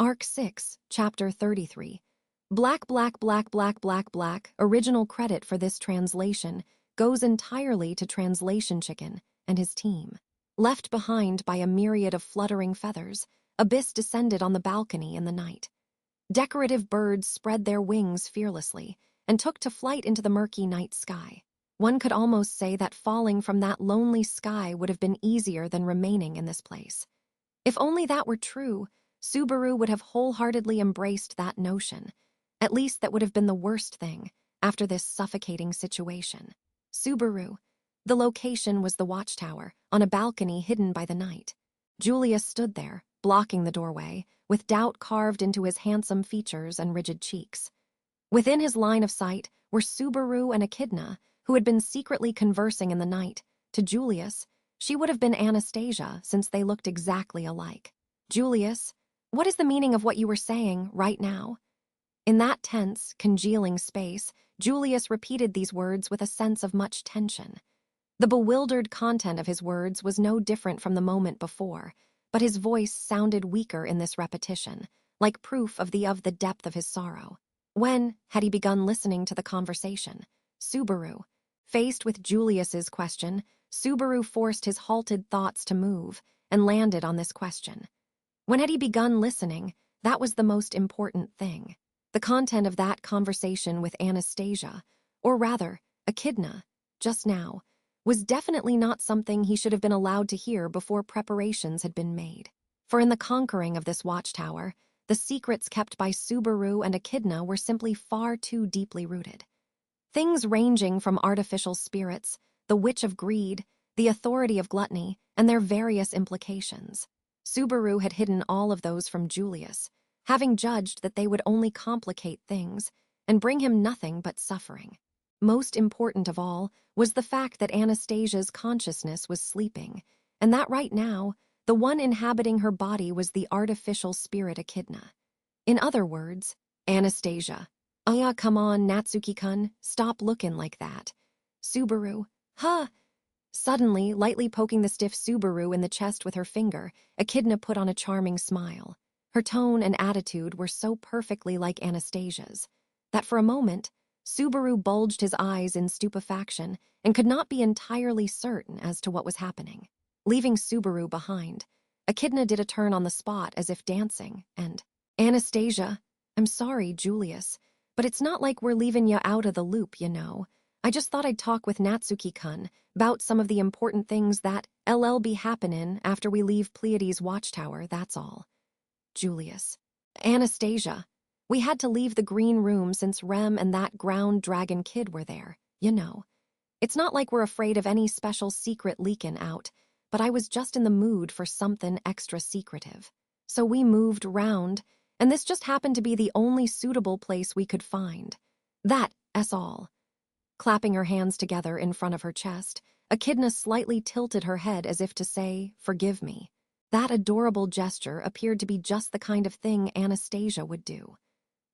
Arc 6, Chapter 33. Black, black, black, black, black, black. Original credit for this translation goes entirely to Translation Chicken and his team. Left behind by a myriad of fluttering feathers, Abyss descended on the balcony in the night. Decorative birds spread their wings fearlessly and took to flight into the murky night sky. One could almost say that falling from that lonely sky would have been easier than remaining in this place. If only that were true, Subaru would have wholeheartedly embraced that notion. At least that would have been the worst thing after this suffocating situation. Subaru. The location was the watchtower, on a balcony hidden by the night. Julius stood there, blocking the doorway, with doubt carved into his handsome features and rigid cheeks. Within his line of sight were Subaru and Echidna, who had been secretly conversing in the night. To Julius, she would have been Anastasia, since they looked exactly alike. Julius, what is the meaning of what you were saying right now? In that tense, congealing space, Julius repeated these words with a sense of much tension. The bewildered content of his words was no different from the moment before, but his voice sounded weaker in this repetition, like proof of the depth of his sorrow. When had he begun listening to the conversation? Subaru. Faced with Julius's question, Subaru forced his halted thoughts to move and landed on this question. When had he begun listening? That was the most important thing. The content of that conversation with Anastasia, or rather, Echidna, just now, was definitely not something he should have been allowed to hear before preparations had been made. For in the conquering of this watchtower, the secrets kept by Subaru and Echidna were simply far too deeply rooted. Things ranging from artificial spirits, the witch of greed, the authority of gluttony, and their various implications. Subaru had hidden all of those from Julius, having judged that they would only complicate things and bring him nothing but suffering. Most important of all was the fact that Anastasia's consciousness was sleeping, and that right now, the one inhabiting her body was the artificial spirit Echidna. In other words, Anastasia. Come on, Natsuki-kun, stop looking like that. Subaru, huh? Suddenly, lightly poking the stiff Subaru in the chest with her finger, Echidna put on a charming smile. Her tone and attitude were so perfectly like Anastasia's that for a moment, Subaru bulged his eyes in stupefaction and could not be entirely certain as to what was happening. Leaving Subaru behind, Echidna did a turn on the spot as if dancing, and, Anastasia, I'm sorry, Julius, but it's not like we're leaving ya out of the loop, you know. I just thought I'd talk with Natsuki-kun about some of the important things that be happenin' after we leave Pleiades' watchtower, that's all. Julius. Anastasia. We had to leave the green room since Rem and that ground dragon kid were there, you know. It's not like we're afraid of any special secret leakin' out, but I was just in the mood for something extra secretive. So we moved round, and this just happened to be the only suitable place we could find. That's all. Clapping her hands together in front of her chest, Echidna slightly tilted her head as if to say, forgive me. That adorable gesture appeared to be just the kind of thing Anastasia would do.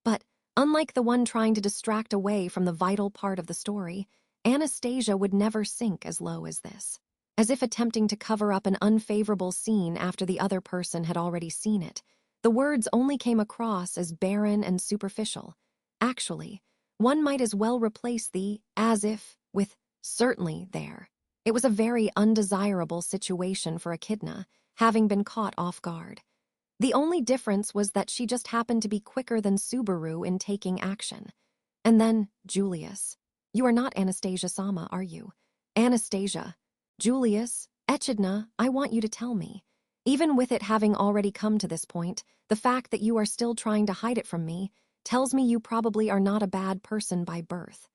But, unlike the one trying to distract away from the vital part of the story, Anastasia would never sink as low as this. As if attempting to cover up an unfavorable scene after the other person had already seen it, the words only came across as barren and superficial. Actually, one might as well replace the as if with certainly there. It was a very undesirable situation for Echidna, having been caught off guard. The only difference was that she just happened to be quicker than Subaru in taking action. And then, Julius. You are not Anastasia-sama, are you? Anastasia. Julius, Echidna, I want you to tell me. Even with it having already come to this point, the fact that you are still trying to hide it from me tells me you probably are not a bad person by birth.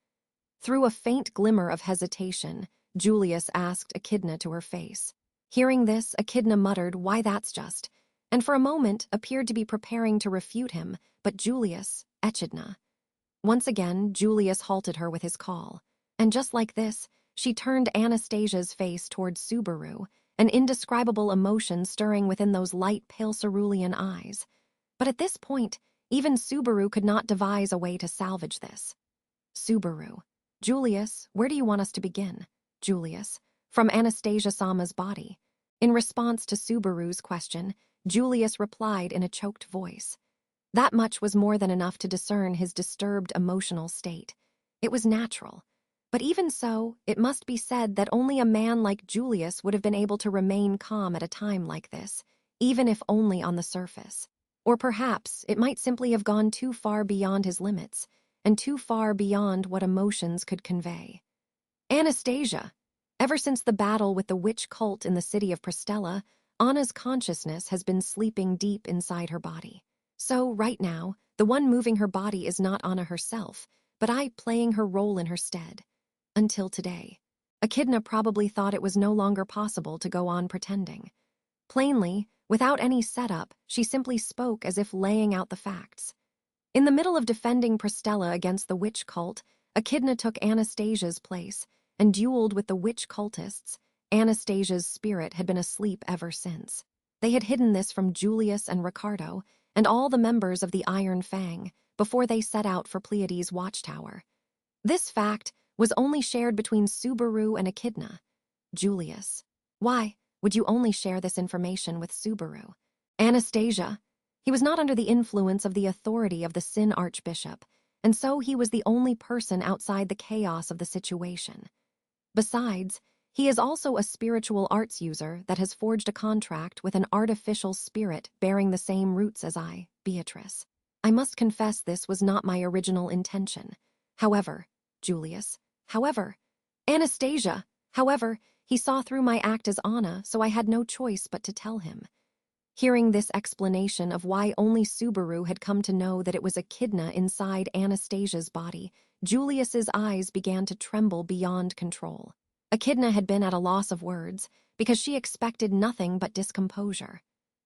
Through a faint glimmer of hesitation, Julius asked Echidna to her face. Hearing this, Echidna muttered, why that's just, and for a moment appeared to be preparing to refute him, but Julius, Echidna. Once again, Julius halted her with his call, and just like this, she turned Anastasia's face toward Subaru, an indescribable emotion stirring within those light, pale cerulean eyes. But at this point, even Subaru could not devise a way to salvage this. Subaru. Julius, where do you want us to begin? Julius. From Anastasia-sama's body. In response to Subaru's question, Julius replied in a choked voice. That much was more than enough to discern his disturbed emotional state. It was natural. But even so, it must be said that only a man like Julius would have been able to remain calm at a time like this, even if only on the surface. Or perhaps it might simply have gone too far beyond his limits, and too far beyond what emotions could convey. Anastasia! Ever since the battle with the witch cult in the city of Prestella, Anna's consciousness has been sleeping deep inside her body. So, right now, the one moving her body is not Anna herself, but I playing her role in her stead. Until today. Echidna probably thought it was no longer possible to go on pretending. Plainly, without any setup, she simply spoke as if laying out the facts. In the middle of defending Prestella against the witch cult, Echidna took Anastasia's place and dueled with the witch cultists. Anastasia's spirit had been asleep ever since. They had hidden this from Julius and Ricardo and all the members of the Iron Fang before they set out for Pleiades' watchtower. This fact was only shared between Subaru and Echidna. Julius. Why would you only share this information with Subaru? Anastasia. He was not under the influence of the authority of the Sin Archbishop, and so he was the only person outside the chaos of the situation. Besides, he is also a spiritual arts user that has forged a contract with an artificial spirit bearing the same roots as I, Beatrice. I must confess this was not my original intention. However, Julius, however, Anastasia, however, he saw through my act as Anna, so I had no choice but to tell him. Hearing this explanation of why only Subaru had come to know that it was Echidna inside Anastasia's body, Julius's eyes began to tremble beyond control. Echidna had been at a loss of words because she expected nothing but discomposure.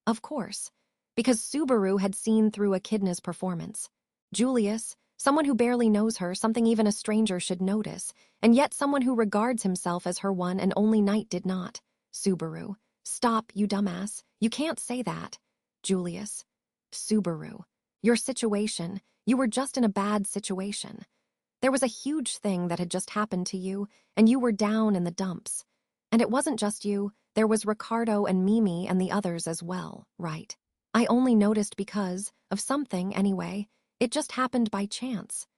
Of course, because Subaru had seen through Echidna's performance. Julius, someone who barely knows her, something even a stranger should notice, and yet someone who regards himself as her one and only knight did not. Subaru. Stop, you dumbass. You can't say that. Julius. Subaru. Your situation. You were just in a bad situation. There was a huge thing that had just happened to you, and you were down in the dumps. And it wasn't just you, there was Ricardo and Mimi and the others as well, right? I only noticed because, of something anyway, it just happened by chance.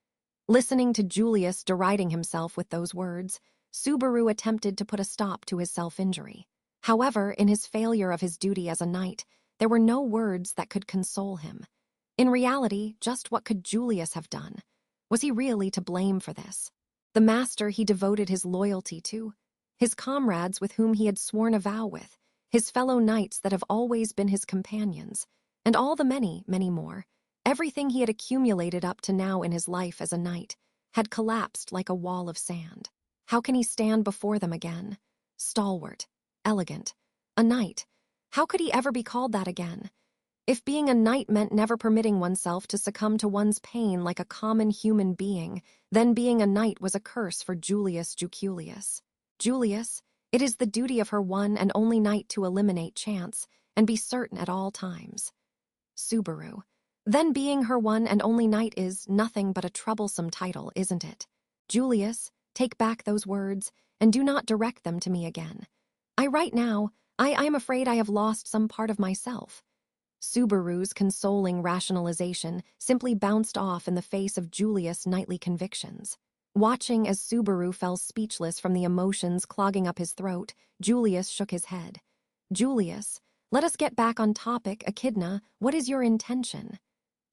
Listening to Julius deriding himself with those words, Subaru attempted to put a stop to his self-injury. However, in his failure of his duty as a knight, there were no words that could console him. In reality, just what could Julius have done? Was he really to blame for this? The master he devoted his loyalty to, his comrades with whom he had sworn a vow with, his fellow knights that have always been his companions, and all the many, many more, everything he had accumulated up to now in his life as a knight, had collapsed like a wall of sand. How can he stand before them again? Stalwart, elegant, a knight. How could he ever be called that again? If being a knight meant never permitting oneself to succumb to one's pain like a common human being, then being a knight was a curse for Julius Juculius. Julius, it is the duty of her one and only knight to eliminate chance and be certain at all times. Subaru. Then being her one and only knight is nothing but a troublesome title, isn't it? Julius, take back those words and do not direct them to me again. Right now, I am afraid I have lost some part of myself. Subaru's consoling rationalization simply bounced off in the face of Julius' knightly convictions. Watching as Subaru fell speechless from the emotions clogging up his throat, Julius shook his head. Julius, let us get back on topic. Echidna, what is your intention?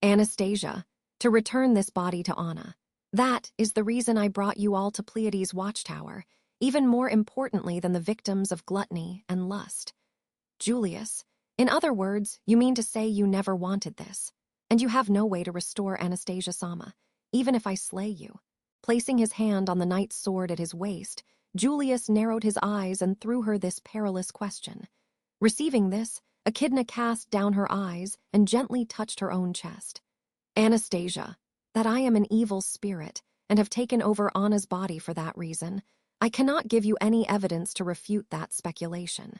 Anastasia, to return this body to Anna. That is the reason I brought you all to Pleiades' watchtower, even more importantly than the victims of gluttony and lust. Julius, in other words, you mean to say you never wanted this, and you have no way to restore Anastasia-sama, even if I slay you. Placing his hand on the knight's sword at his waist, Julius narrowed his eyes and threw her this perilous question. Receiving this, Echidna cast down her eyes and gently touched her own chest. Anastasia, that I am an evil spirit and have taken over Anna's body for that reason, I cannot give you any evidence to refute that speculation.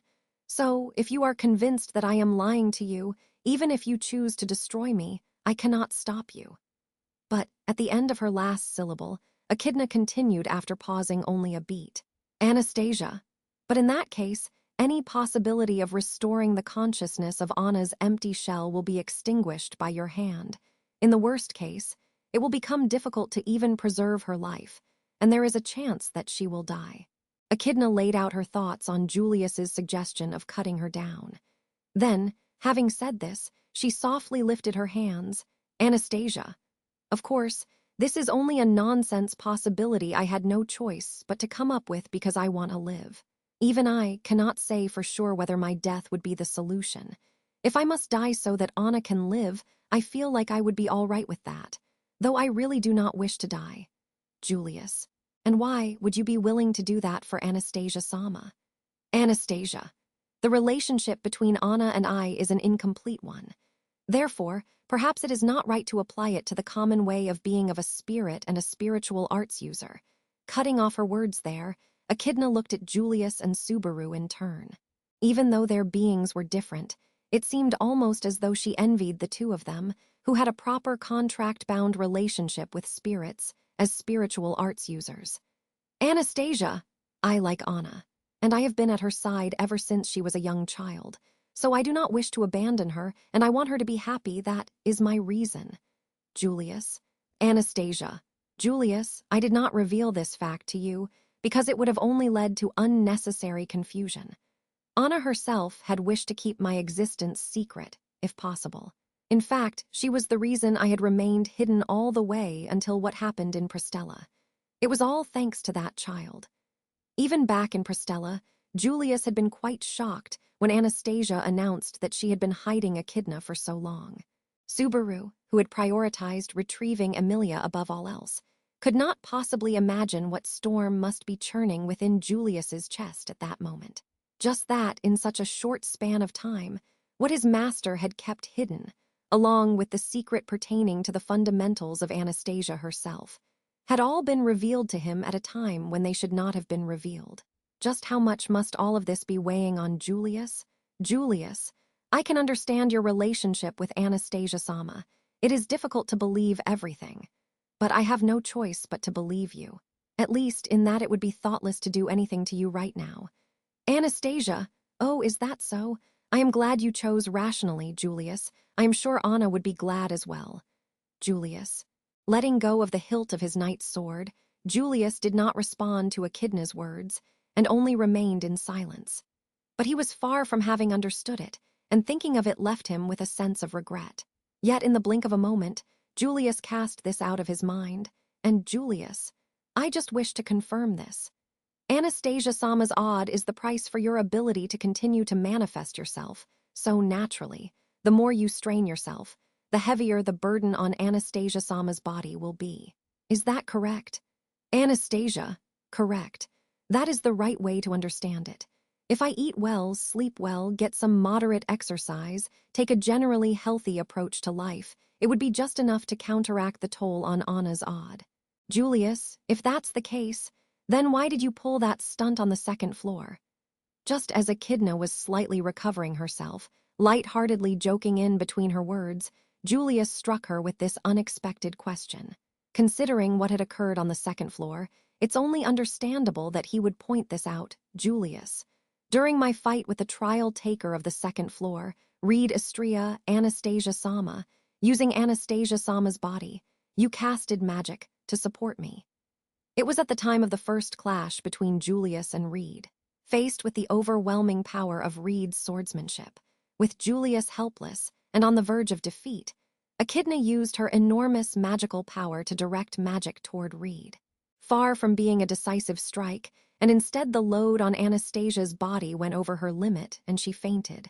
So, if you are convinced that I am lying to you, even if you choose to destroy me, I cannot stop you. But, at the end of her last syllable, Echidna continued after pausing only a beat. Anastasia. But in that case, any possibility of restoring the consciousness of Anna's empty shell will be extinguished by your hand. In the worst case, it will become difficult to even preserve her life, and there is a chance that she will die. Echidna laid out her thoughts on Julius's suggestion of cutting her down. Then, having said this, she softly lifted her hands. Anastasia. Of course, this is only a nonsense possibility I had no choice but to come up with because I want to live. Even I cannot say for sure whether my death would be the solution. If I must die so that Anna can live, I feel like I would be all right with that, though I really do not wish to die. Julius. And why would you be willing to do that for Anastasia-sama? Anastasia. The relationship between Anna and I is an incomplete one. Therefore, perhaps it is not right to apply it to the common way of being of a spirit and a spiritual arts user. Cutting off her words there, Echidna looked at Julius and Subaru in turn. Even though their beings were different, it seemed almost as though she envied the two of them, who had a proper contract-bound relationship with spirits as spiritual arts users. Anastasia! I like Anna, and I have been at her side ever since she was a young child. So I do not wish to abandon her, and I want her to be happy. That is my reason. Julius. Anastasia. Julius, I did not reveal this fact to you because it would have only led to unnecessary confusion. Anna herself had wished to keep my existence secret, if possible. In fact, she was the reason I had remained hidden all the way until what happened in Prestella. It was all thanks to that child. Even back in Prestella, Julius had been quite shocked when Anastasia announced that she had been hiding Echidna for so long. Subaru, who had prioritized retrieving Emilia above all else, could not possibly imagine what storm must be churning within Julius's chest at that moment. Just that, in such a short span of time, what his master had kept hidden, along with the secret pertaining to the fundamentals of Anastasia herself, had all been revealed to him at a time when they should not have been revealed. Just how much must all of this be weighing on Julius? Julius, I can understand your relationship with Anastasia-sama. It is difficult to believe everything. But I have no choice but to believe you. At least in that it would be thoughtless to do anything to you right now. Anastasia, oh, is that so? I am glad you chose rationally, Julius. I am sure Anna would be glad as well. Julius. Letting go of the hilt of his knight's sword, Julius did not respond to Echidna's words, and only remained in silence. But he was far from having understood it, and thinking of it left him with a sense of regret. Yet in the blink of a moment, Julius cast this out of his mind, and Julius, I just wish to confirm this. Anastasia-sama's odd is the price for your ability to continue to manifest yourself so naturally. The more you strain yourself, the heavier the burden on Anastasia-sama's body will be. Is that correct? Anastasia, correct. That is the right way to understand it. If I eat well, sleep well, get some moderate exercise, take a generally healthy approach to life, it would be just enough to counteract the toll on Anna's odd. Julius, if that's the case, then why did you pull that stunt on the second floor? Just as Echidna was slightly recovering herself, light-heartedly joking in between her words, Julius struck her with this unexpected question. Considering what had occurred on the second floor, it's only understandable that he would point this out. Julius. During my fight with the trial taker of the second floor, Reed Istria, Anastasia-sama, using Anastasia-sama's body, you casted magic to support me. It was at the time of the first clash between Julius and Reed. Faced with the overwhelming power of Reed's swordsmanship, with Julius helpless and on the verge of defeat, Echidna used her enormous magical power to direct magic toward Reed. Far from being a decisive strike, and instead the load on Anastasia's body went over her limit and she fainted.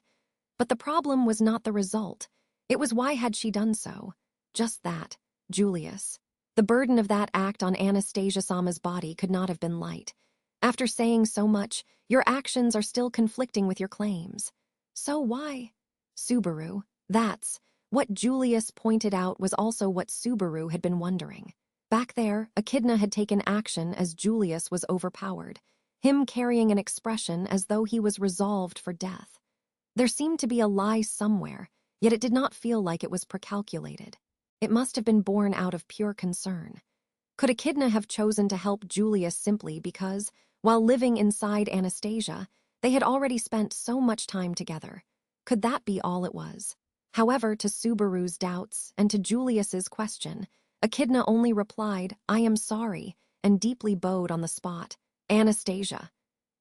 But the problem was not the result. It was why had she done so? Just that, Julius. The burden of that act on Anastasia-sama's body could not have been light. After saying so much, your actions are still conflicting with your claims. So why? Subaru, that's what Julius pointed out was also what Subaru had been wondering. Back there, Echidna had taken action as Julius was overpowered, him carrying an expression as though he was resolved for death. There seemed to be a lie somewhere, yet it did not feel like it was precalculated. It must have been born out of pure concern. Could Echidna have chosen to help Julius simply because, while living inside Anastasia, They had already spent so much time together. Could that be all it was? However, to Subaru's doubts and to Julius's question, Echidna only replied, "I am sorry," and deeply bowed on the spot. Anastasia.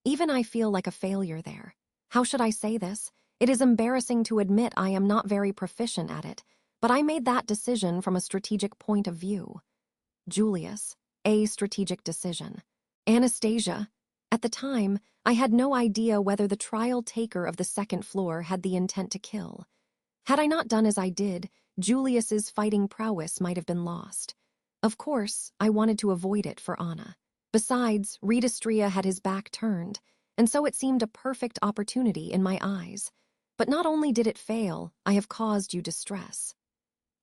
Even I feel like a failure there. How should I say this? It is embarrassing to admit I am not very proficient at it, but I made that decision from a strategic point of view. Julius. A strategic decision. Anastasia. At the time, I had no idea whether the trial taker of the second floor had the intent to kill. Had I not done as I did, Julius's fighting prowess might have been lost. Of course, I wanted to avoid it for Anna. Besides, Redistria had his back turned, and so it seemed a perfect opportunity in my eyes. But not only did it fail, I have caused you distress.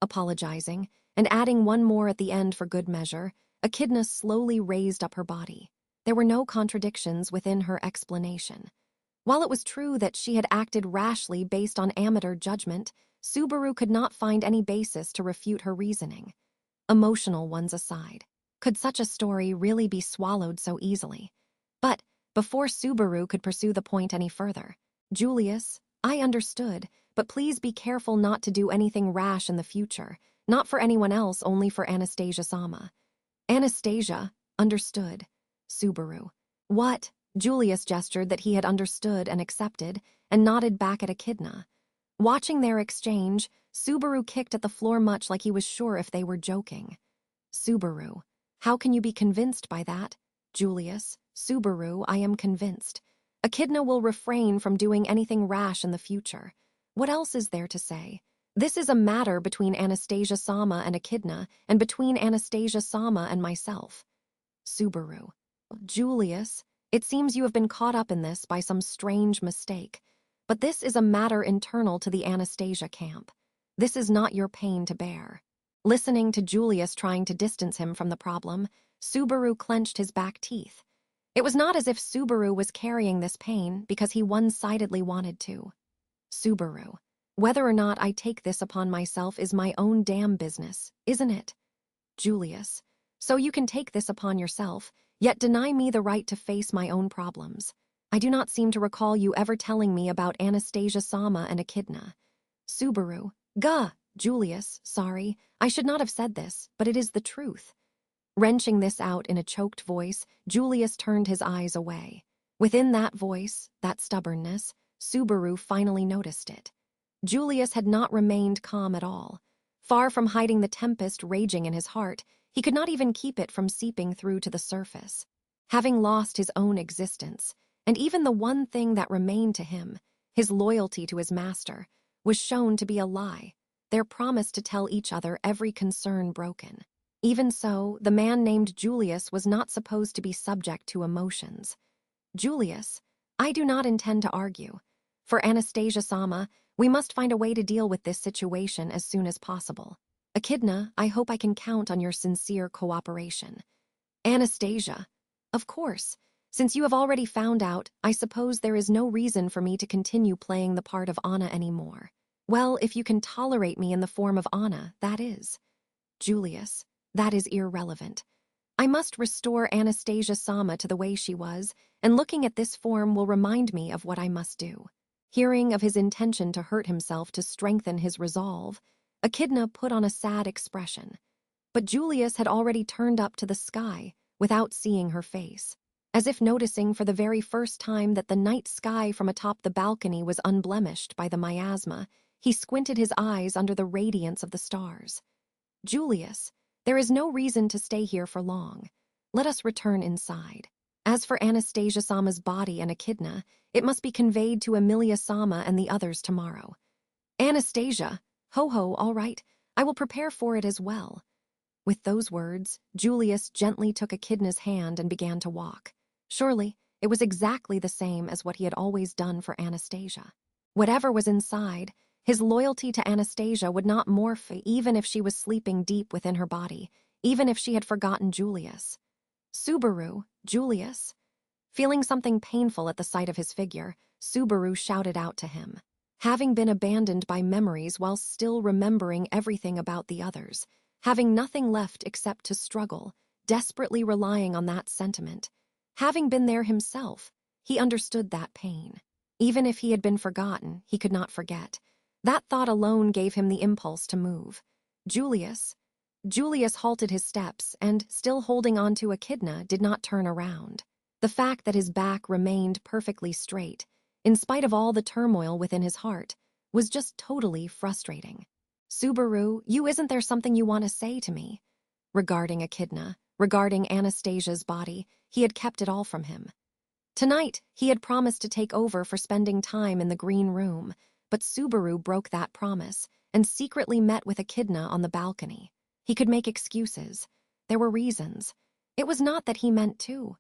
Apologizing, and adding one more at the end for good measure, Echidna slowly raised up her body. There were no contradictions within her explanation. While it was true that she had acted rashly based on amateur judgment, Subaru could not find any basis to refute her reasoning. Emotional ones aside, could such a story really be swallowed so easily? But before Subaru could pursue the point any further, Julius, I understood, but please be careful not to do anything rash in the future, not for anyone else, only for Anastasia-sama. Anastasia, understood. Subaru. What? Julius gestured that he had understood and accepted, and nodded back at Echidna. Watching their exchange, Subaru kicked at the floor much like he was sure if they were joking. Subaru. How can you be convinced by that? Julius. Subaru, I am convinced. Echidna will refrain from doing anything rash in the future. What else is there to say? This is a matter between Anastasia-sama and Echidna, and between Anastasia-sama and myself. Subaru. Julius, it seems you have been caught up in this by some strange mistake. But this is a matter internal to the Anastasia camp. This is not your pain to bear. Listening to Julius trying to distance him from the problem, Subaru clenched his back teeth. It was not as if Subaru was carrying this pain because he one-sidedly wanted to. Subaru. Whether or not I take this upon myself is my own damn business, isn't it? Julius. So you can take this upon yourself, yet deny me the right to face my own problems. I do not seem to recall you ever telling me about Anastasia-sama and Echidna. Subaru. Gah! Julius, sorry, I should not have said this, but it is the truth. Wrenching this out in a choked voice, Julius turned his eyes away. Within that voice, that stubbornness, Subaru finally noticed it. Julius had not remained calm at all. Far from hiding the tempest raging in his heart, he could not even keep it from seeping through to the surface. Having lost his own existence, and even the one thing that remained to him, his loyalty to his master, was shown to be a lie, their promise to tell each other every concern broken. Even so, the man named Julius was not supposed to be subject to emotions. Julius, I do not intend to argue. For Anastasia-sama, we must find a way to deal with this situation as soon as possible. Echidna, I hope I can count on your sincere cooperation. Anastasia, of course. Since you have already found out, I suppose there is no reason for me to continue playing the part of Anna anymore. Well, if you can tolerate me in the form of Anna, that is. Julius, that is irrelevant. I must restore Anastasia-sama to the way she was, and looking at this form will remind me of what I must do. Hearing of his intention to hurt himself to strengthen his resolve, Echidna put on a sad expression. But Julius had already turned up to the sky without seeing her face. As if noticing for the very first time that the night sky from atop the balcony was unblemished by the miasma, he squinted his eyes under the radiance of the stars. Julius, there is no reason to stay here for long. Let us return inside. As for Anastasia-sama's body and Echidna, it must be conveyed to Emilia-sama and the others tomorrow. Anastasia, ho-ho, all right, I will prepare for it as well. With those words, Julius gently took Echidna's hand and began to walk. Surely, it was exactly the same as what he had always done for Anastasia. Whatever was inside, his loyalty to Anastasia would not morph even if she was sleeping deep within her body, even if she had forgotten Julius. Subaru, Julius. Feeling something painful at the sight of his figure, Subaru shouted out to him. Having been abandoned by memories while still remembering everything about the others, having nothing left except to struggle, desperately relying on that sentiment. Having been there himself, He understood that pain. Even if he had been forgotten, he could not forget. That thought alone gave him the impulse to move. Julius. Julius halted his steps and, still holding onto Echidna, did not turn around. The fact that his back remained perfectly straight, in spite of all the turmoil within his heart, was just totally frustrating. Subaru, isn't there something you want to say to me? Regarding Echidna, regarding Anastasia's body, he had kept it all from him. Tonight, he had promised to take over for spending time in the green room, but Subaru broke that promise and secretly met with Echidna on the balcony. He could make excuses. There were reasons. It was not that he meant to.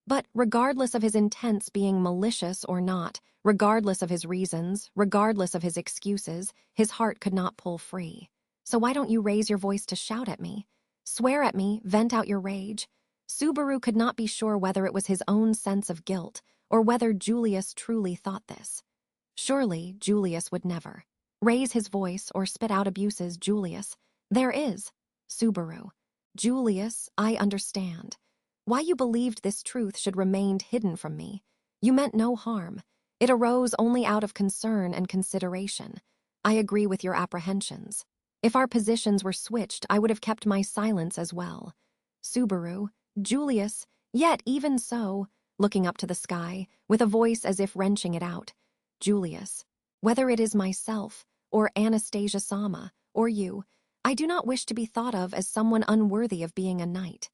But regardless of his intents being malicious or not, regardless of his reasons, regardless of his excuses, his heart could not pull free. So why don't you raise your voice to shout at me? Swear at me, vent out your rage. Subaru could not be sure whether it was his own sense of guilt or whether Julius truly thought this. Surely Julius would never raise his voice or spit out abuses. Julius, there is. Subaru. Julius, I understand. Why you believed this truth should remain hidden from me. You meant no harm. It arose only out of concern and consideration. I agree with your apprehensions. If our positions were switched, I would have kept my silence as well. Subaru, Julius, yet even so, looking up to the sky, with a voice as if wrenching it out. Julius, whether it is myself, or Anastasia-sama, or you, I do not wish to be thought of as someone unworthy of being a knight.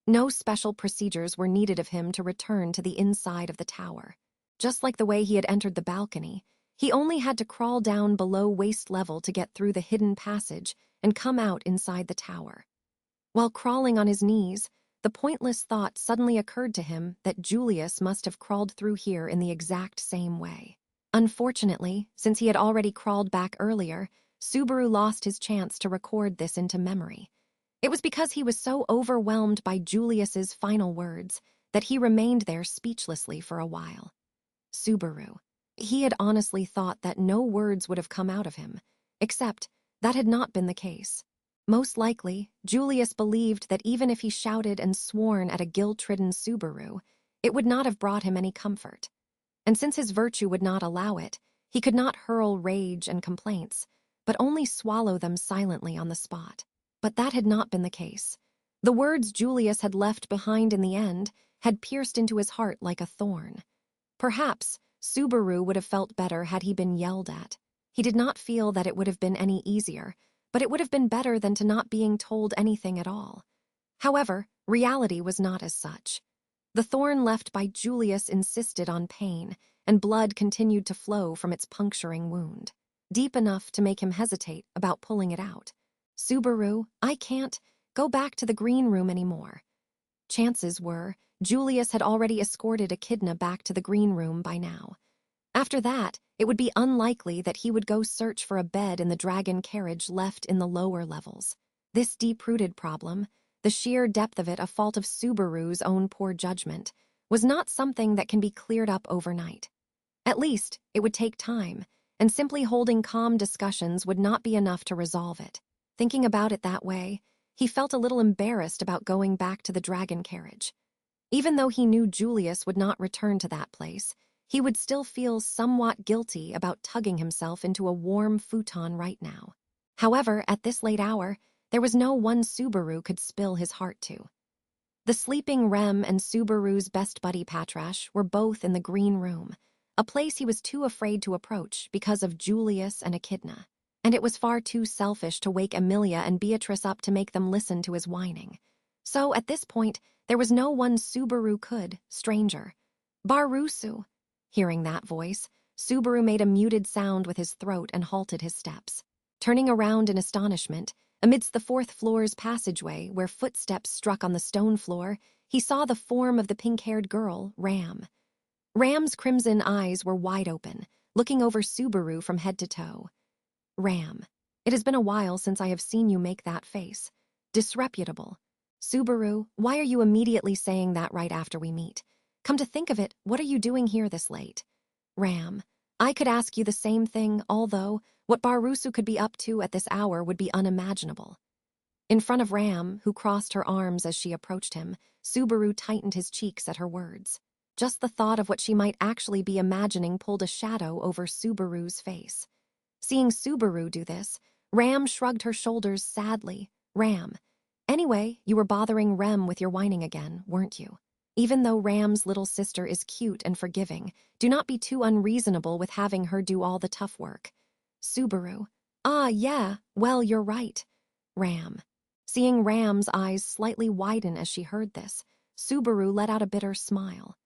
No special procedures were needed of him to return to the inside of the tower. Just like the way he had entered the balcony, he only had to crawl down below waist level to get through the hidden passage and come out inside the tower. While crawling on his knees, the pointless thought suddenly occurred to him that Julius must have crawled through here in the exact same way. Unfortunately, since he had already crawled back earlier, Subaru lost his chance to record this into memory. It was because he was so overwhelmed by Julius's final words that he remained there speechlessly for a while. Subaru. He had honestly thought that no words would have come out of him, except that had not been the case. Most likely, Julius believed that even if he shouted and sworn at a guilt-ridden Subaru, it would not have brought him any comfort. And since his virtue would not allow it, he could not hurl rage and complaints, but only swallow them silently on the spot. But that had not been the case. The words Julius had left behind in the end had pierced into his heart like a thorn. Perhaps Subaru would have felt better had he been yelled at. He did not feel that it would have been any easier, but it would have been better than to not being told anything at all. However, reality was not as such. The thorn left by Julius insisted on pain, and blood continued to flow from its puncturing wound, deep enough to make him hesitate about pulling it out. Subaru, I can't go back to the green room anymore. Chances were, Julius had already escorted Echidna back to the green room by now. After that, it would be unlikely that he would go search for a bed in the dragon carriage left in the lower levels. This deep-rooted problem, the sheer depth of it a fault of Subaru's own poor judgment, was not something that can be cleared up overnight. At least, it would take time, and simply holding calm discussions would not be enough to resolve it. Thinking about it that way, he felt a little embarrassed about going back to the dragon carriage. Even though he knew Julius would not return to that place, he would still feel somewhat guilty about tugging himself into a warm futon right now. However, at this late hour, there was no one Subaru could spill his heart to. The sleeping Rem and Subaru's best buddy Patrash were both in the green room, a place he was too afraid to approach because of Julius and Echidna. And it was far too selfish to wake Emilia and Beatrice up to make them listen to his whining. So, at this point, there was no one Subaru could, stranger. Barusu. Hearing that voice, Subaru made a muted sound with his throat and halted his steps. Turning around in astonishment, amidst the fourth floor's passageway where footsteps struck on the stone floor, he saw the form of the pink-haired girl, Ram. Ram's crimson eyes were wide open, looking over Subaru from head to toe. Ram, it has been a while since I have seen you make that face. Disreputable. Subaru, why are you immediately saying that right after we meet? Come to think of it, what are you doing here this late? Ram, I could ask you the same thing, although what Barusu could be up to at this hour would be unimaginable. In front of Ram, who crossed her arms as she approached him, Subaru tightened his cheeks at her words. Just the thought of what she might actually be imagining pulled a shadow over Subaru's face. Seeing Subaru do this, Ram shrugged her shoulders sadly. Ram. Anyway, you were bothering Rem with your whining again, weren't you? Even though Ram's little sister is cute and forgiving, do not be too unreasonable with having her do all the tough work. Subaru. Ah, yeah, well, you're right. Ram. Seeing Ram's eyes slightly widen as she heard this, Subaru let out a bitter smile.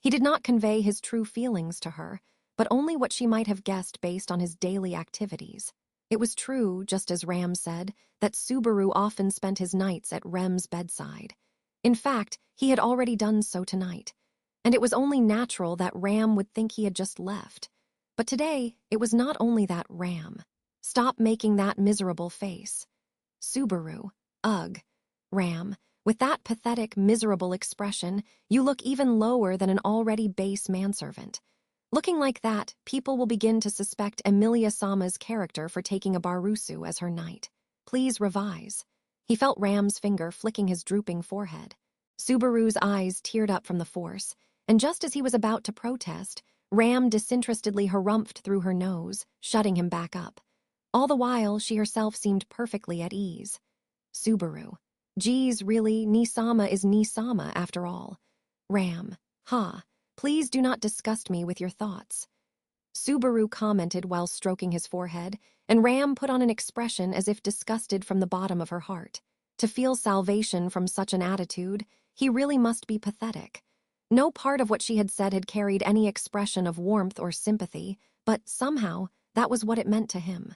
He did not convey his true feelings to her, but only what she might have guessed based on his daily activities. It was true, just as Ram said, that Subaru often spent his nights at Rem's bedside. In fact, he had already done so tonight, and it was only natural that Ram would think he had just left. But today, it was not only that Ram. Stop making that miserable face. Subaru. Ugh. Ram. With that pathetic, miserable expression, you look even lower than an already base manservant. Looking like that, people will begin to suspect Emilia-sama's character for taking a Barusu as her knight. Please revise. He felt Ram's finger flicking his drooping forehead. Subaru's eyes teared up from the force, and just as he was about to protest, Ram disinterestedly harumphed through her nose, shutting him back up. All the while, she herself seemed perfectly at ease. Subaru. Geez, really, Nisama is Nisama after all. Ram. Ha. Please do not disgust me with your thoughts. Subaru commented while stroking his forehead, and Ram put on an expression as if disgusted from the bottom of her heart. To feel salvation from such an attitude, he really must be pathetic. No part of what she had said had carried any expression of warmth or sympathy, but somehow that was what it meant to him.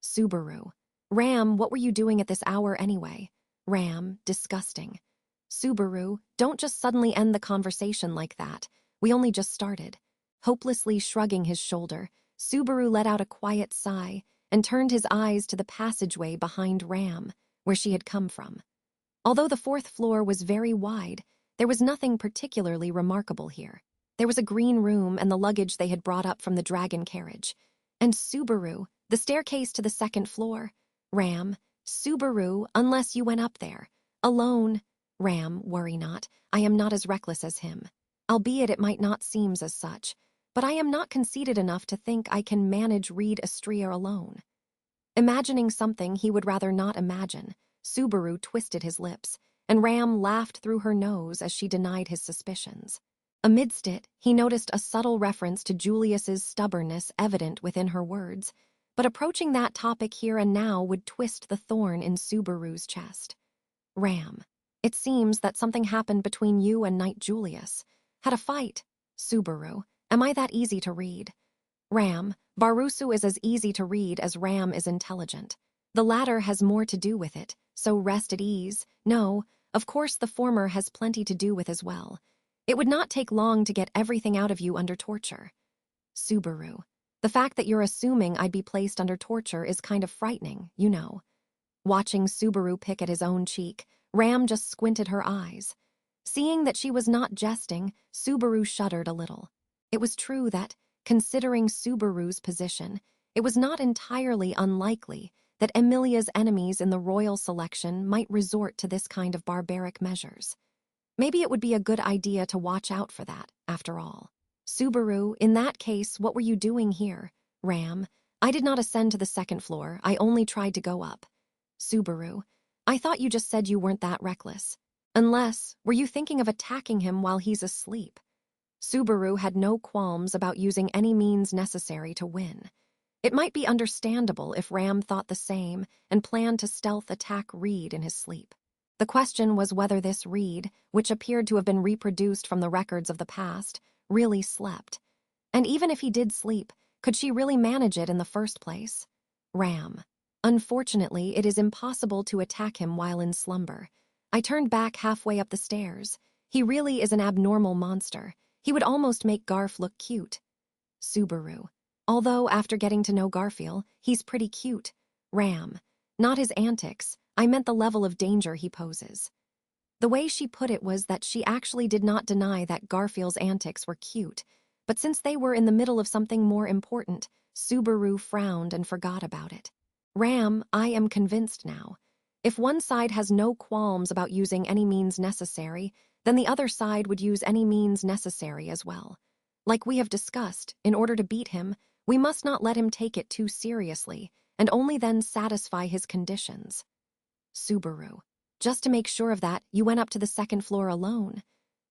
Subaru. Ram, what were you doing at this hour anyway? Ram, disgusting. Subaru, don't just suddenly end the conversation like that. We only just started. Hopelessly shrugging his shoulder, Subaru let out a quiet sigh and turned his eyes to the passageway behind Ram, where she had come from. Although the fourth floor was very wide, there was nothing particularly remarkable here. There was a green room and the luggage they had brought up from the dragon carriage. And Subaru, the staircase to the second floor. Ram, Subaru, unless you went up there. Alone. Ram, worry not, I am not as reckless as him. Albeit it might not seem as such, but I am not conceited enough to think I can manage Reed Astria alone. Imagining something he would rather not imagine, Subaru twisted his lips, and Ram laughed through her nose as she denied his suspicions. Amidst it, he noticed a subtle reference to Julius's stubbornness evident within her words, but approaching that topic here and now would twist the thorn in Subaru's chest. Ram, it seems that something happened between you and Knight Julius. Had a fight. Subaru, am I that easy to read? Ram, Barusu is as easy to read as Ram is intelligent. The latter has more to do with it, so rest at ease. No, of course the former has plenty to do with as well. It would not take long to get everything out of you under torture. Subaru, the fact that you're assuming I'd be placed under torture is kind of frightening, you know. Watching Subaru pick at his own cheek, Ram just squinted her eyes. Seeing that she was not jesting, Subaru shuddered a little. It was true that, considering Subaru's position, it was not entirely unlikely that Emilia's enemies in the royal selection might resort to this kind of barbaric measures. Maybe it would be a good idea to watch out for that, after all. Subaru, in that case, what were you doing here? Ram, I did not ascend to the second floor, I only tried to go up. Subaru, I thought you just said you weren't that reckless. Unless, were you thinking of attacking him while he's asleep? Subaru had no qualms about using any means necessary to win. It might be understandable if Ram thought the same and planned to stealth attack Reed in his sleep. The question was whether this Reed, which appeared to have been reproduced from the records of the past, really slept. And even if he did sleep, could she really manage it in the first place? Ram. Unfortunately, it is impossible to attack him while in slumber. I turned back halfway up the stairs. He really is an abnormal monster. He would almost make Garf look cute. Subaru. Although, after getting to know Garfield, he's pretty cute. Ram. Not his antics. I meant the level of danger he poses. The way she put it was that she actually did not deny that Garfield's antics were cute, but since they were in the middle of something more important, Subaru frowned and forgot about it. Ram, I am convinced now. If one side has no qualms about using any means necessary, then the other side would use any means necessary as well. Like we have discussed, in order to beat him, we must not let him take it too seriously, and only then satisfy his conditions. Subaru. Just to make sure of that, you went up to the second floor alone.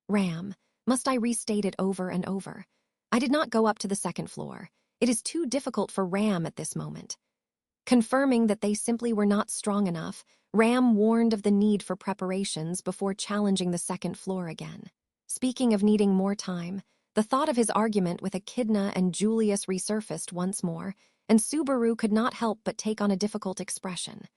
Ram. Must I restate it over and over? I did not go up to the second floor. It is too difficult for Ram at this moment. Confirming that they simply were not strong enough, Ram warned of the need for preparations before challenging the second floor again. Speaking of needing more time, the thought of his argument with Echidna and Julius resurfaced once more, and Subaru could not help but take on a difficult expression.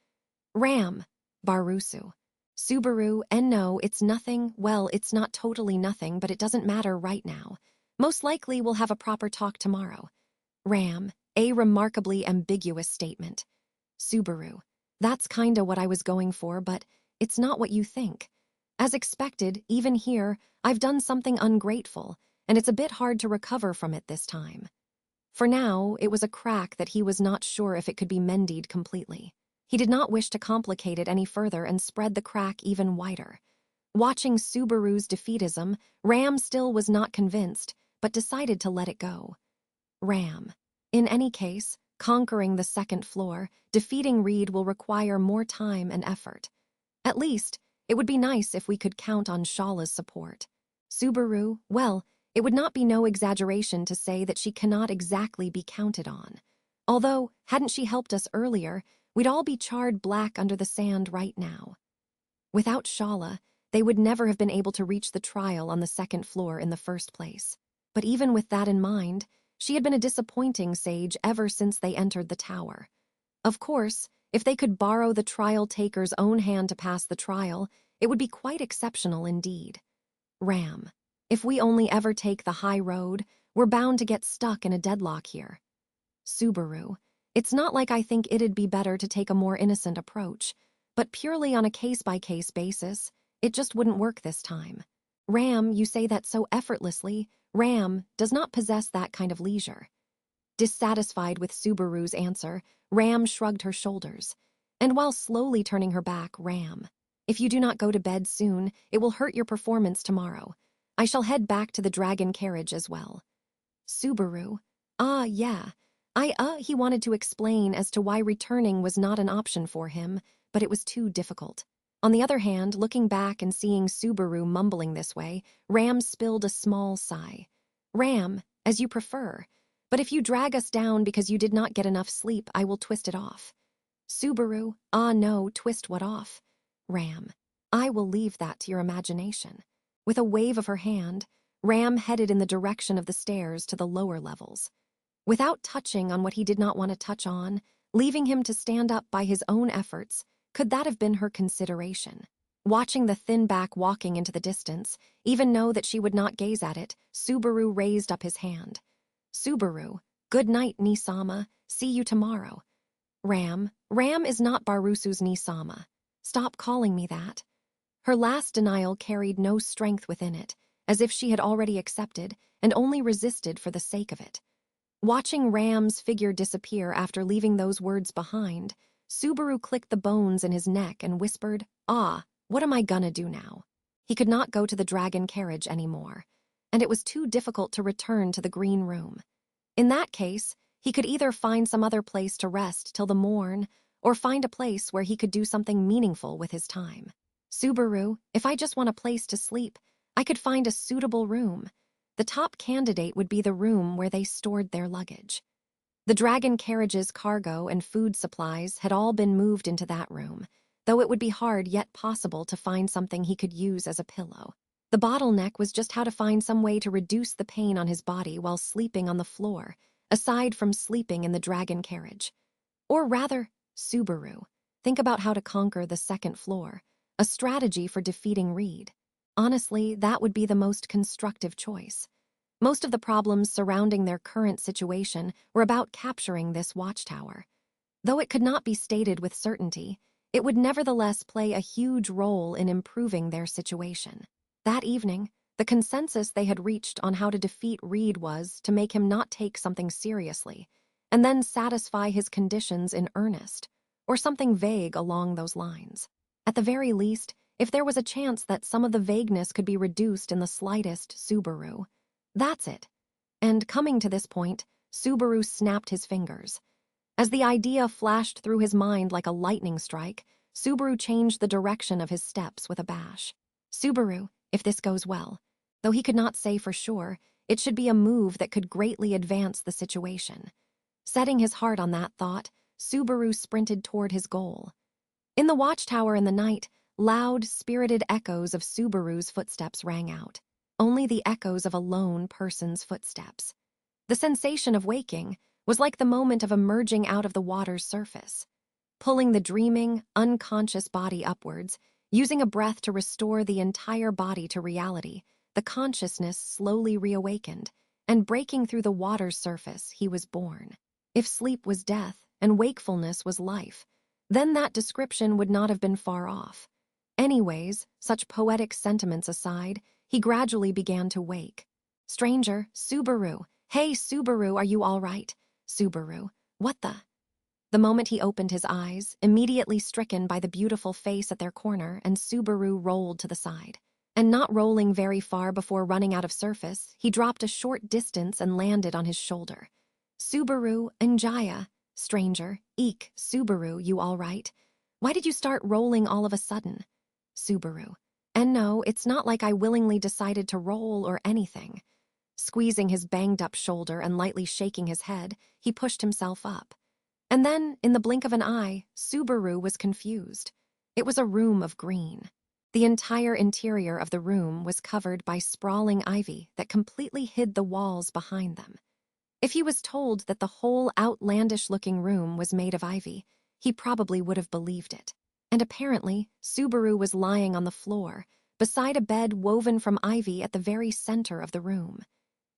Ram. Barusu. Subaru, and no, it's nothing. Well, it's not totally nothing, but it doesn't matter right now. Most likely we'll have a proper talk tomorrow. Ram. A remarkably ambiguous statement. Subaru. That's kinda what I was going for, but it's not what you think. As expected, even here, I've done something ungrateful, and it's a bit hard to recover from it this time. For now, it was a crack that he was not sure if it could be mended completely. He did not wish to complicate it any further and spread the crack even wider. Watching Subaru's defeatism, Ram still was not convinced, but decided to let it go. Ram. In any case, conquering the second floor, defeating Reed will require more time and effort. At least, it would be nice if we could count on Shala's support. Subaru, well, it would not be no exaggeration to say that she cannot exactly be counted on. Although, hadn't she helped us earlier, we'd all be charred black under the sand right now. Without Shala, they would never have been able to reach the trial on the second floor in the first place. But even with that in mind, she had been a disappointing sage ever since they entered the tower. Of course, if they could borrow the trial taker's own hand to pass the trial, it would be quite exceptional indeed. Ram. If we only ever take the high road, we're bound to get stuck in a deadlock here. Subaru. It's not like I think it'd be better to take a more innocent approach, but purely on a case-by-case basis, it just wouldn't work this time. Ram, you say that so effortlessly. Ram does not possess that kind of leisure. Dissatisfied with Subaru's answer, Ram shrugged her shoulders. And while slowly turning her back, Ram. If you do not go to bed soon, it will hurt your performance tomorrow. I shall head back to the dragon carriage as well. Subaru. Yeah. He wanted to explain as to why returning was not an option for him, but it was too difficult. On the other hand, looking back and seeing Subaru mumbling this way, Ram spilled a small sigh. Ram, as you prefer. But if you drag us down because you did not get enough sleep, I will twist it off. Subaru. No, twist what off? Ram. I will leave that to your imagination. With a wave of her hand, Ram headed in the direction of the stairs to the lower levels. Without touching on what he did not want to touch on, leaving him to stand up by his own efforts, could that have been her consideration? Watching the thin back walking into the distance, even know that she would not gaze at it, Subaru raised up his hand. Subaru. Good night, Nisama. See you tomorrow. Ram is not Barusu's Nisama. Stop calling me that. Her last denial carried no strength within it, as if she had already accepted and only resisted for the sake of it. Watching Ram's figure disappear after leaving those words behind, Subaru clicked the bones in his neck and whispered, what am I gonna do now? He could not go to the dragon carriage anymore, and it was too difficult to return to the green room. In that case, he could either find some other place to rest till the morn, or find a place where he could do something meaningful with his time. Subaru, if I just want a place to sleep, I could find a suitable room. The top candidate would be the room where they stored their luggage. The dragon carriage's cargo and food supplies had all been moved into that room, though it would be hard yet possible to find something he could use as a pillow. The bottleneck was just how to find some way to reduce the pain on his body while sleeping on the floor, aside from sleeping in the dragon carriage. Or rather, Subaru, think about how to conquer the second floor, a strategy for defeating Reed. Honestly, that would be the most constructive choice. Most of the problems surrounding their current situation were about capturing this watchtower. Though it could not be stated with certainty, it would nevertheless play a huge role in improving their situation. That evening, the consensus they had reached on how to defeat Reed was to make him not take something seriously, and then satisfy his conditions in earnest, or something vague along those lines. At the very least, if there was a chance that some of the vagueness could be reduced in the slightest, Subaru. That's it. And coming to this point, Subaru snapped his fingers. As the idea flashed through his mind like a lightning strike, Subaru changed the direction of his steps with a bash. Subaru, if this goes well. Though he could not say for sure, it should be a move that could greatly advance the situation. Setting his heart on that thought, Subaru sprinted toward his goal. In the watchtower in the night, loud, spirited echoes of Subaru's footsteps rang out. Only the echoes of a lone person's footsteps. The sensation of waking was like the moment of emerging out of the water's surface. Pulling the dreaming, unconscious body upwards, using a breath to restore the entire body to reality, the consciousness slowly reawakened, and breaking through the water's surface, he was born. If sleep was death and wakefulness was life, then that description would not have been far off. Anyways, such poetic sentiments aside, he gradually began to wake. Stranger, Subaru. Hey, Subaru, are you all right? Subaru, what the? The moment he opened his eyes, immediately stricken by the beautiful face at their corner, and Subaru rolled to the side. And not rolling very far before running out of surface, he dropped a short distance and landed on his shoulder. Subaru, Njaya. Stranger, eek, Subaru, you all right? Why did you start rolling all of a sudden? Subaru, and no, it's not like I willingly decided to roll or anything. Squeezing his banged-up shoulder and lightly shaking his head, he pushed himself up. And then, in the blink of an eye, Subaru was confused. It was a room of green. The entire interior of the room was covered by sprawling ivy that completely hid the walls behind them. If he was told that the whole outlandish-looking room was made of ivy, he probably would have believed it. And apparently, Subaru was lying on the floor, beside a bed woven from ivy at the very center of the room.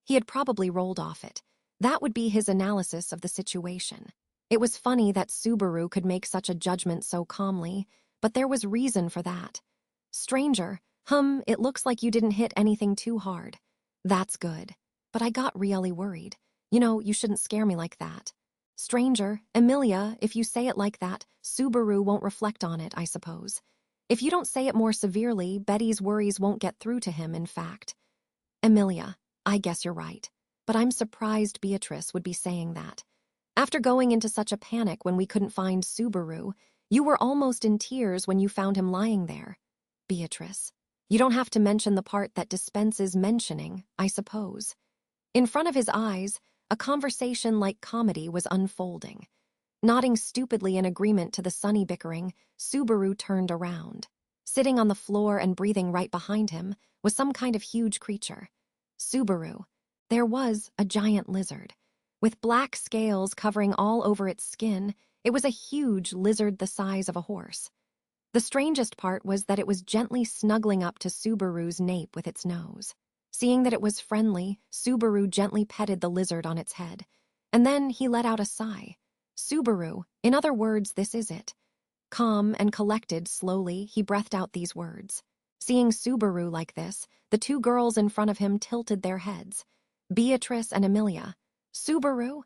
He had probably rolled off it. That would be his analysis of the situation. It was funny that Subaru could make such a judgment so calmly, but there was reason for that. Stranger, it looks like you didn't hit anything too hard. That's good. But I got really worried. You know, you shouldn't scare me like that. Stranger, Emilia, if you say it like that, Subaru won't reflect on it, I suppose. If you don't say it more severely, Betty's worries won't get through to him, in fact. Emilia, I guess you're right. But I'm surprised Beatrice would be saying that. After going into such a panic when we couldn't find Subaru, you were almost in tears when you found him lying there. Beatrice, you don't have to mention the part that dispenses mentioning, I suppose. In front of his eyes, a conversation like comedy was unfolding. Nodding stupidly in agreement to the sunny bickering, Subaru turned around. Sitting on the floor and breathing right behind him was some kind of huge creature. Subaru. There was a giant lizard. With black scales covering all over its skin, it was a huge lizard the size of a horse. The strangest part was that it was gently snuggling up to Subaru's nape with its nose. Seeing that it was friendly, Subaru gently petted the lizard on its head. And then he let out a sigh. Subaru, in other words, this is it. Calm and collected, slowly, he breathed out these words. Seeing Subaru like this, the two girls in front of him tilted their heads. Beatrice and Emilia. Subaru?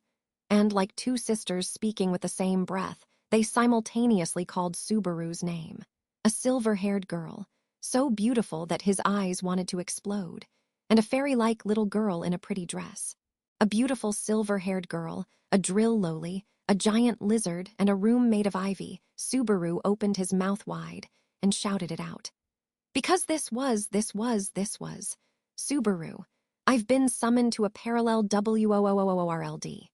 And like two sisters speaking with the same breath, they simultaneously called Subaru's name. A silver-haired girl, so beautiful that his eyes wanted to explode, and a fairy-like little girl in a pretty dress. A beautiful silver-haired girl, a drill loli, a giant lizard, and a room made of ivy. Subaru opened his mouth wide and shouted it out. Because this was. Subaru. I've been summoned to a parallel WOOOORLD.